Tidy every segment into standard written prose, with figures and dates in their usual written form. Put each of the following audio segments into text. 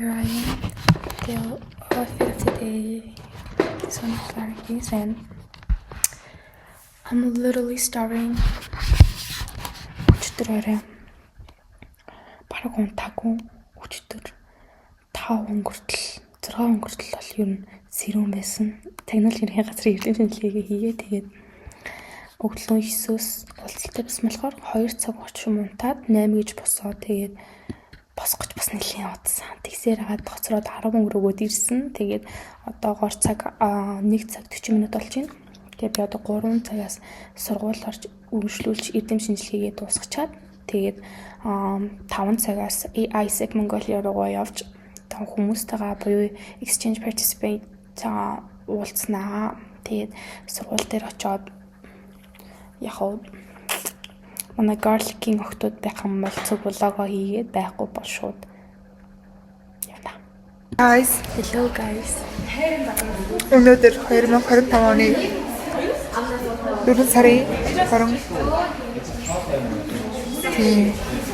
here I am. The outfit of today. This one is very decent. I'm literally starving. Өчтөр арай. Бараг унтаагүй. Өчтөр 5 өнгөртөл 6 өнгөртөл бол ер нь сэрүүн байсан. Технологийн газар эрдэм шинжилгээгээ хийгээ. Тэгээд өглөө 9-өөс уулзалтай байсан болохоор 2 цаг очим унтаад 8 гэж босоо. Тэгээд босгож бас нэлийн удсан. Тэгсээр хагаад хоцроод 10 өнгөрөөгөөд ирсэн. Тэгээд одоогоор цаг 1 цаг 40 минут болж байна. Тэгээд би одоо 3 цагаас сургууль орж үргэлжлүүлж эрдэм шинжилгээгээ дуусгачаад тэгээд 5 цагаас ISEC Mongolia руу явж хүмүүстэйгээ буюу exchange participate уулзнаа. Тэгээд сургууль дээр очиод яг манай garlic-ийн охтууд байх юм бол цуг влогоо хийгээд байхгүй бол шууд явна. Guys, Hello guys. өнөөдөр 2025 оны 4 сарын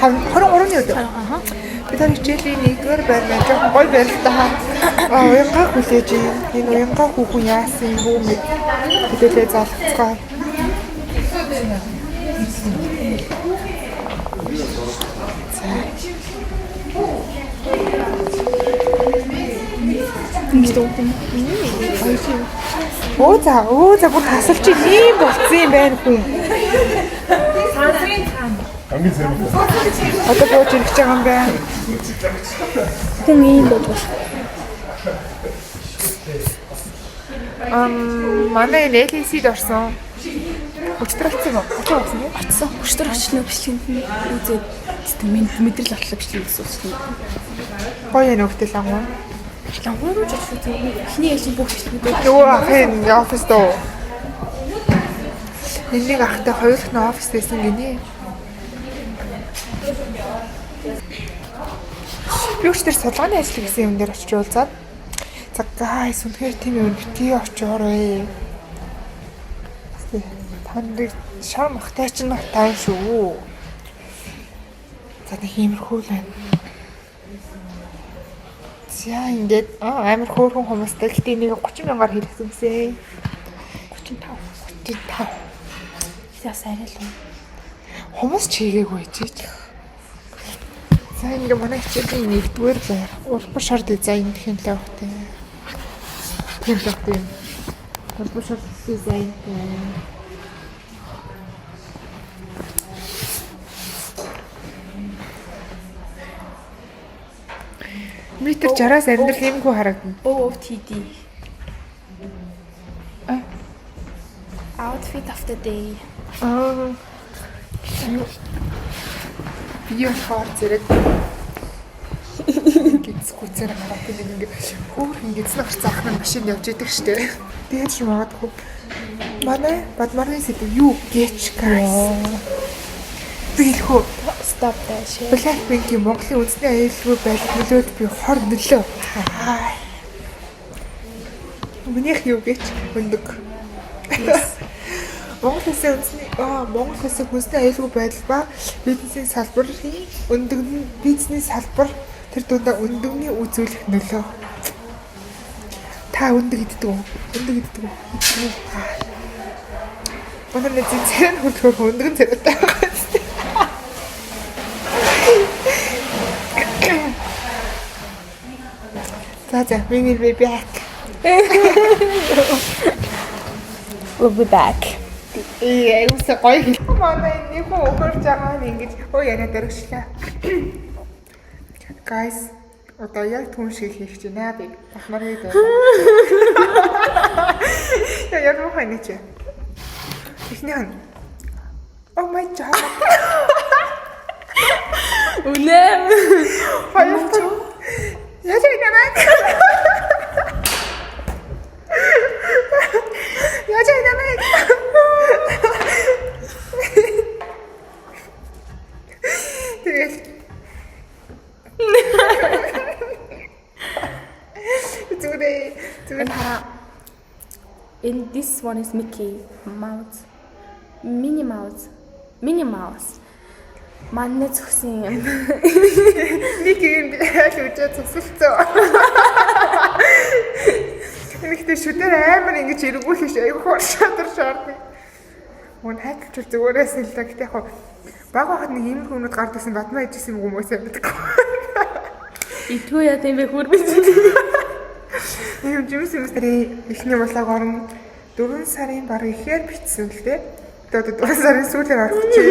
23-ны өдөр. Бид таны хичээлийн 1-р байрны жоохон гоё байралтаа уянгаа хүлээж энэ уянгаа хүүхэн яасан юм бэ? Хэдүүлээ залцгаа. Оо за бүр тасалч ийм болцсон юм байна хүн. Сансрын цаана. Хамгийн зэрэг. Одоо бууж ирж байгаа юм байна. Хүн ийм бодвол. Манай LC-д орсон. Өчтөрөлцсөн юм. Очсон юм. Очсон. Өчтөр очно бичлэгэнд нь үзээд мэдрэл авчлаа бичлэг гэсэн. Гоё нөхдөл ангуу. Лангуу руу жишээ зүгээр. Эхний ээлжийн бүх бичлэгүүд Юу ахын офис доо. Энийг ахтай хоёулах нь офис байсан гинэ. Би өчтөр судалгааны ажил гэсэн юм дээр очиж уулзаад за guys үнэхээр тийм юм битгий очоорой. Танд шам ахтай ч нэг тань шүү. За нэг иймэрхүү л байна. За ингээд амар хөөрхөн хүмүүстэй гэхдээ нэг 30 мянгаар хэлсэн юмсэ. 35. яас арай л юм. Хүмүүс чигээгүй чиж. За ингээ манай хичээлийн 1-р байр. Улбар шар дизайн гэх юм л багтай. Тийм л багтай. Улбар шар дизайн. Метр 60-аас амьдрал юмгүй харагдана. OOTD. Outfit of the day. Юу хаар зэрэг гизгүүцээр гараад нэг өөр гизнэ гарцаах нь машин явж идэг штэ. Тэгээд ч магадгүй. Манай бадмарын сэдв юу гээч guys. Биэлхүү Stop that shit. Blackpink-ийн Монголын үндэсний аюулгүй байдал нөлөөд би хор нөлөө. Минийх юу гээч өндөг. Монгол улсын үндэсний аюулгүй байдал ба бизнесийн салбарын өндөг нь бизнесийн салбар тэр дундаа өндөгний үзүүлэх нөлөө. Та өндөг иддэг үү? Өндөг иддэг үү? Манай нэг зэрэг хөлтгөх өндөгн зэрэгтэй байгаа. За, we will be back. We'll be back. Үсэ гоё хэл. Манай нэг хүн өгөрж байгаа нь ингэж яриад өргөжлээ. Guys, одоо яг түн шиг хийх гэж байна би. Бахмар хийдэ. Яг юу хань чи? Ихнийх нь. Oh my god. Үнэ. Хоёр яаж иймээ? Яаж иймээ? Тэгэл. Зүгээр хаа. And this one is Mickey Mouse. Minnie Mouse. Манна зөвсөн юм. Нэг юм айл үжээ цусалцсан. Эмэгтэй шүдээр амар ингэж эргүүлж аяг хор шадардаг. Мөн хайчвал зүгээрээс л л гэхдээ яг баг багт нэг юм хүмүүд гард гэсэн бадмаа ижсэн юм хүмүүс амьддаг. Итгүү яа тийм бэ хүрмэж. Ийм жимсэмстрий ихний болоог орон 4 сарын баг ихээр битсэн л дээ. Тэгээд 4 сарын сүүлээр орох чи.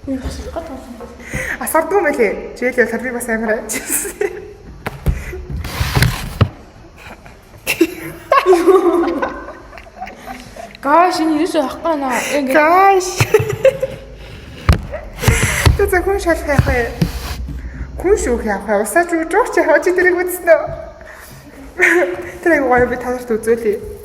Юу хэлэх гээд Асардгүй мэлээ. Жийлээ сар би бас амар ажижсэн. Гаш энэ юусоо хахгүй наа. Ингээ. Гаш. Тэцэг хүн шалах яах вэ? Хүн шүүх яах вэ? Усаач үжөөч яах чи тэрийг үзсэн үү? Тэрийг гоё би танарт үзүүлье.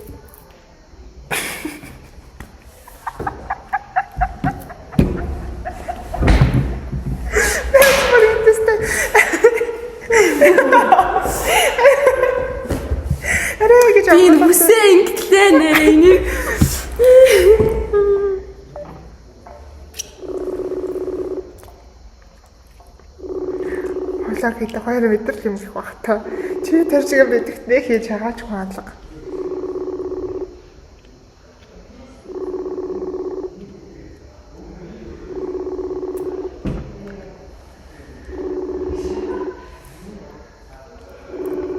Тийм үсээ ингэтлээ нэрээ энийг. Хоолой хийх 2 өдөр юм их баг та. Чи тэр шиг мэдэгт нэ хийж хаач хаалга.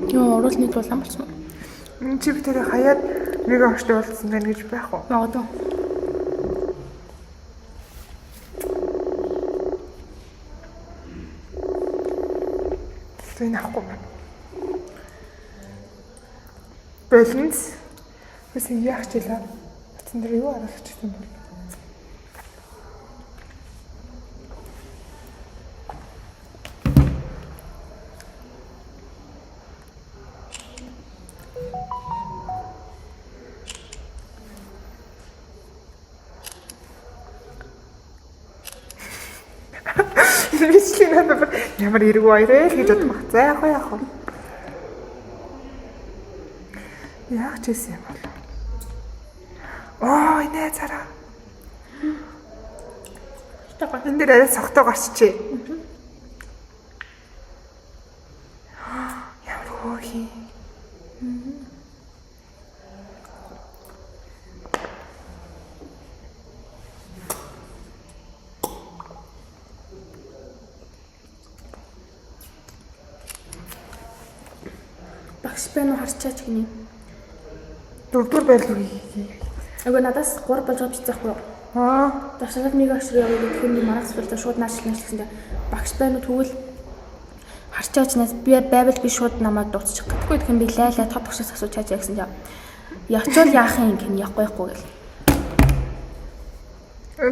Йоо, оруулны тул амарсан. Чи би тэрийг хаяад нэг очтой болсон байна гэж байх уу? Магадгүй. Энэ ахгүй байна. Баланс. Бас яах ч ялаа. Батсан дээр юу аруулж ирсэн бэ? Ямар эрг баяраа л гэж бодох баг. За яах вэ? Яах ч юм бол. Оо, инээ цараа. Энэ дээр арай согтоо гарчжээ. Ямар хөөрхий. Багш байна уу харчаач гинэ. 4-р байлгүй. Агаа надаас 3 болж байгаа байхгүй юу? Аа. Ташаад нэг ашиг яваад гэх юм маргас болтой шууд наашлна гэсэндээ багш байна уу тэгвэл харчаачнаас би байвал би шууд намайг дуусчих гэдэггүй гэх юм би лайлаа тод багшаас асууж чааж гэсэн чинь явчвал яах юм гэх юм явахгүй гэл.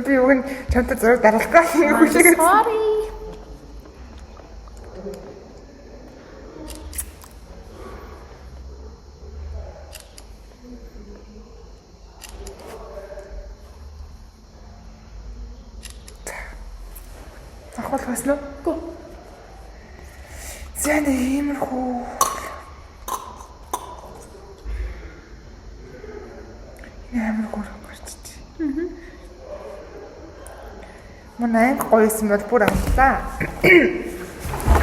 Би өгн чамтай зураг дараалах гэх хүлээгээд. Sorry. Ахвал хаснаа. Гү. Зэн иймэрхүү. Ямар гурав гарчиж. Мөн анги гоёсэн бол бүр амтлаа.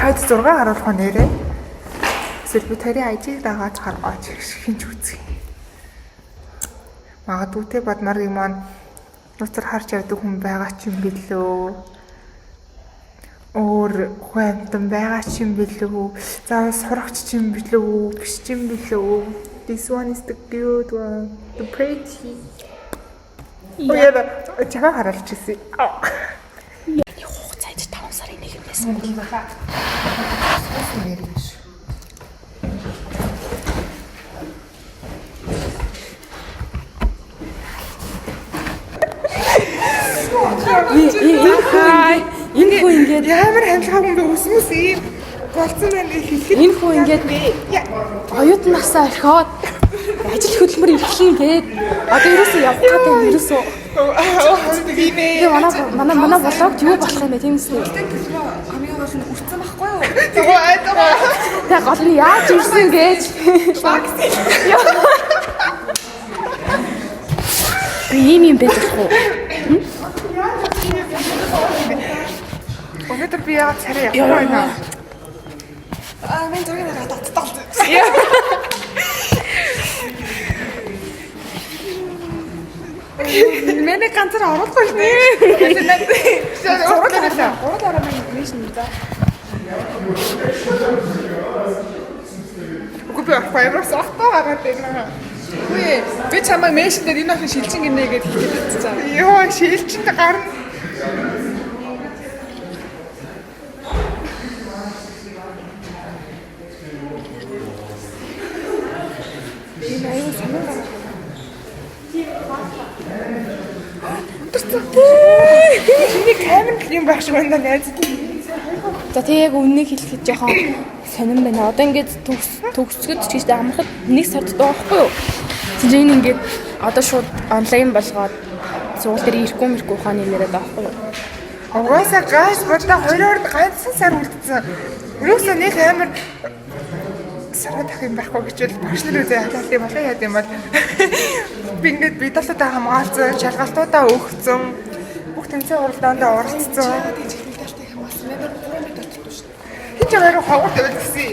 Хойд 6 харуулах нэрээ. Эсвэл би тарийн ажиг дагааж гаргаач хинч үзье. Магадгүй тэ бадмарыг маань нутар харж явдаг хүн байгаа ч юм билүү. Өөр хүнтэн байгаа ч юм билүү. Заавал сурагч ч юм билүү. Биш ч юм билүү. This one is the good one. The pretty. Яа, чага харалч ирсэн. Хугацаанд 5 сарын 1 байсан. Энэ хүү ингээд ямар хамлаагүй юм бэ? Өсмөс ийм голцсон байна гэж хэлэхэд энэ хүү ингээд оюутан насаа орхиод ажил хөдөлмөр эрхлэн гээд одоо ерөөсөө явах гэдэг юм ерөөсөө. Тэгээ манай блогт юу болох юм бэ тийм үстэй. Хамгийн гол нь үрцэн байхгүй юу? Тэгээ гол нь яаж ирсэн гэж. Ийм юм байдаг уу? Өнөөдөр би яагаад царай явах байна? Мен зургийг хараад татдаг. Миний ганцаар оруулахгүй шүү дээ. Зураг хараа. Гурал ороо мен шин за. Үгүй би файброс ахтаа гараад байна. Үгүй би чамайг мэшин дээр энэ охин шилжин гинэ гэдээ хэлчихсэн. Йоо, шилжинд гарна. Чиний камер юм байх шиг байна найз. За тэг яг үннийг хэлэхэд жоохон сонирн байна. Одоо ингээд төгсгöd ч гэж амархад нэг сард дуухгүй юу? Тэгвэл ингээд одоо шууд онлайн болгоод сургууль дээр ирэхгүй ухааны нэрээд авахгүй юу? Угаасаа гайс бодлоо 2-оор ганцхан сар үлдсэн. Юусе нэг амир сараад ах юм байхгүй гэвэл багш нар үзээ халаалт юм болоо яа гэм бол би ингээд бидалтаа хамгаалсан, шалгалтуудаа өгсөн. Бүх тэмцээн уралдаанд оролцсон. Хич аваа хавар тавьдаг гэсэн.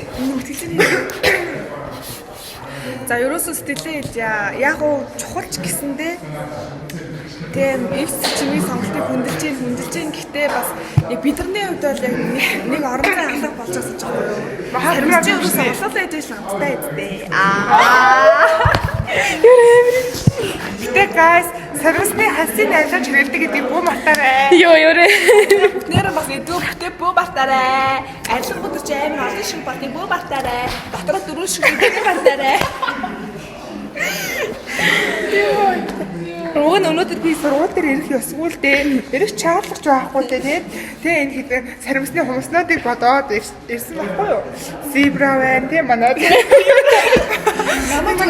За ерөөсөө сэтгэлээ хэлье. Яг уу чухалч гэсэндээ тийм эвс чимээ сонголтыг хүндэлж гин гэхдээ бас яг бидний хувьд бол яг нэг орон зай алга болж байгаа ч юм уу. Харамж ерөөсөө олол ээж шанттай эдтэй. Гэтэ гайс сервисний хасны ажиллаж хэрэгдэг гэдэг бүү мартаарай. Йоо ёрэ. Нэр бас өдөртөө бөө бартаарай. Ажил бодож амар олон шиг бат бөө бартаарай. Дотроо дөрөв шиг бөө бартаарай. Рүүн өнөөдөр би сургууль дээр ирэх ёсгүй л дээ. Ирэх чаарлах ч байхгүй л дээ. Тэгээ энэ хэдэн сармисны хумснуудыг бодоод ирсэн байхгүй юу? Зебра байна тийм манай. Намайг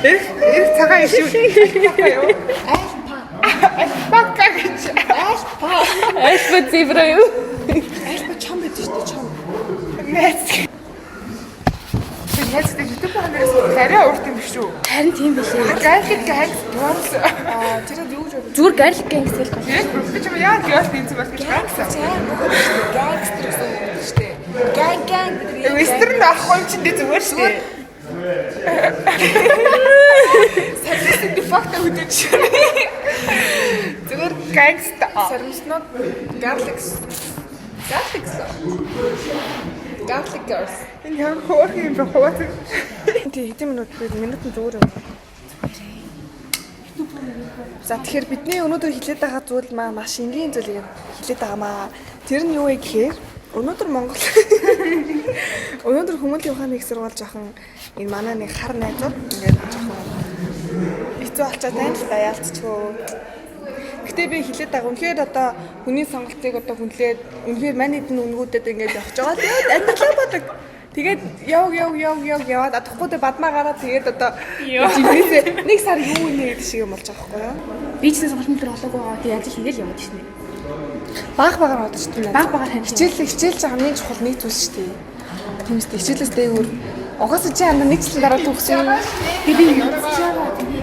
ирэх цагаан ишүү байхгүй юу? Альпака гэж. Альпа зебра юу? Альба чам байдаг шүү дээ чам. Нэс. Яаж гэдэг YouTube ханаас арай урт юм биш үү? Харин тийм билээ. Гайлик гайс дуурс. Тэрээд юу гэж бодож Зүгээр гарлик гэнгс хэлэх гэж. би ч юм яа гайс тийм зүйл гэж гайсан. гангстер гэсэн шүү дээ. Ганг гэдэг. Вестерн ахгүй юм чинь зүгээр шүү дээ. Сарвис дефакт үдэж шүү. Зүгээр гангста. Сармиснууд garlics. Garlic girls. Энэ яг хөөх юм бэ хаваа. Тий хэдэн минут зүгээр юм. За тэгэхээр бидний өнөөдөр хэлээд байгаа зүйл маа маш энгийн зүйлийг хэлээд байгаамаа. Тэр нь юу вэ гэхээр өнөөдөр Монгол өнөөдөр хүмүүлийн ухааны их сургууль жоохон энэ манай нэг хар найзууд ингээд жоохон хэцүү болчиход байна л да яалтчгүй. Гэтэ би хэлээд байгаа. Үнэхээр одоо хүний сонголтыг одоо хүнлээд үнэхээр манайд нь үнгүүдэд ингээд явж байгаа. Тэгээд амьдралаа бодог. Тэгээд яваад адахгүй дэ бадмаа гараад тэгээд одоо жинхэнэ нэг сар юу нэ гэдэг шиг юм болж байгаа байхгүй юу? Бизнес сонголтын дээр олоогүй байгаа. Тэг ажил хийгээл яваад шнэ. Баг-багаар бодож байна. Баг-багаар хань. Хичээл ч хамгийн чухал нэг зүйл шүү дээ. Тиймээс хичээлээс дээгүүр угаасаа чи анда нэг жилийн дараа төгсөн. Би явж байгаа.